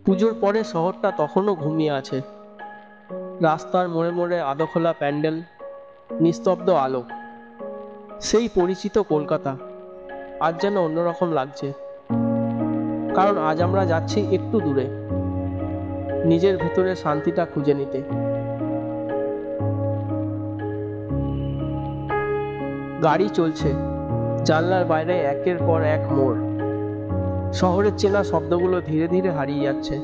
পুজোর পরে শহরটা তখনও ঘুমিয়ে আছে। রাস্তার মোড়ে মোড়ে আদোখোলা প্যান্ডেল, নিস্তব্ধ আলো। সেই পরিচিত কলকাতা আজ যেন অন্যরকম লাগছে। কারণ আজ আমরা যাচ্ছি একটু দূরে, নিজের ভেতরে শান্তিটা খুঁজে নিতে। গাড়ি চলছে, জানলার বাইরে একের পর এক মোড়। শহরের চেনা শব্দগুলো ধীরে ধীরে হারিয়ে যাচ্ছে।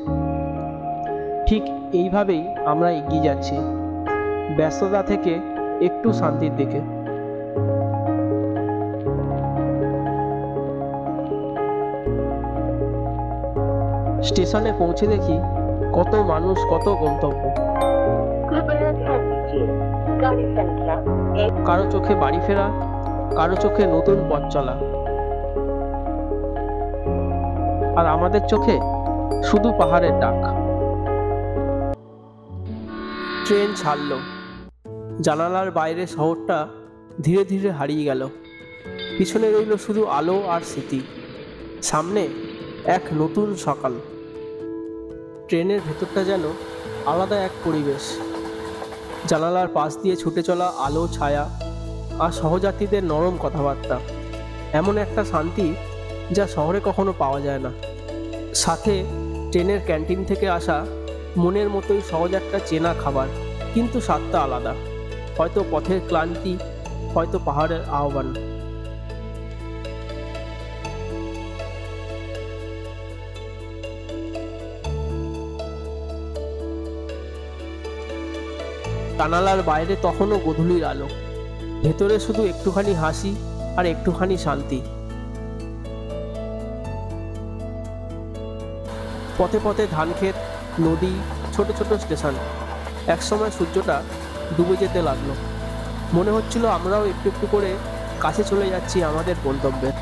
ঠিক এইভাবেই আমরা এগিয়ে যাচ্ছি, ব্যস্ততা থেকে একটু শান্তির দিকে। স্টেশনে পৌঁছে দেখি কত মানুষ, কত গন্তব্য। কারো চোখে বাড়ি ফেরা, কারো চোখে নতুন পথ চলা, আর আমাদের চোখে শুধু পাহাড়ের ডাক। ট্রেন ছাড়লো, জানালার বাইরে শহরটা ধীরে ধীরে হারিয়ে গেল। পিছনে রইল শুধু আলো আর স্মৃতি, সামনে এক নতুন সকাল। ট্রেনের ভেতরটা যেন আলাদা এক পরিবেশ। জানালার পাশ দিয়ে ছুটে চলা আলো, ছায়া আর সহযাত্রীদের নরম কথাবার্তা, এমন একটা শান্তি যা শহরে কখনো পাওয়া যায় না। সাথে ট্রেনের ক্যান্টিন থেকে আসা মনের মতোই সহজ একটা চেনা খাবার, কিন্তু স্বাদটা আলাদা। হয়তো পথের ক্লান্তি, হয়তো পাহাড়ের আহ্বান। জানালার বাইরে তখনও গোধূলির আলো, ভেতরে শুধু একটুখানি হাসি আর একটুখানি শান্তি। পথে পথে ধানক্ষেত, নদী, ছোট ছোট স্টেশন। একসময় সূর্যটা ডুবে যেতে লাগলো, মনে হচ্ছিল আমরাও একটু একটু করে কাছে চলে যাচ্ছি আমাদের গন্তব্যের।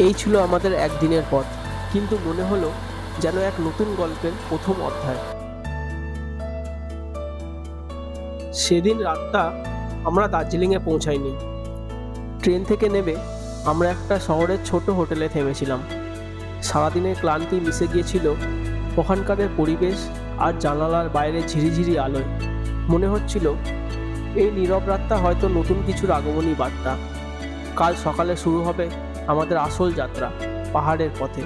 এই ছিল আমাদের একদিনের পথ, কিন্তু মনে হলো যেন এক নতুন গল্পের প্রথম অধ্যায়। সেদিন রাতটা আমরা দার্জিলিংয়ে পৌঁছাইনি। ট্রেন থেকে নেমে আমরা একটা শহরের ছোট হোটেলে থেমেছিলাম। সারাদিনের ক্লান্তি মিশে গিয়েছিল ওখানকারের পরিবেশ আর জানালার বাইরে ঝিরিঝিরি আলোয়। মনে হচ্ছিল এই নীরব রাতটা হয়তো নতুন কিছুর আগমনী বার্তা। কাল সকালে শুরু হবে আমাদের আসল যাত্রা পাহাড়ের পথে।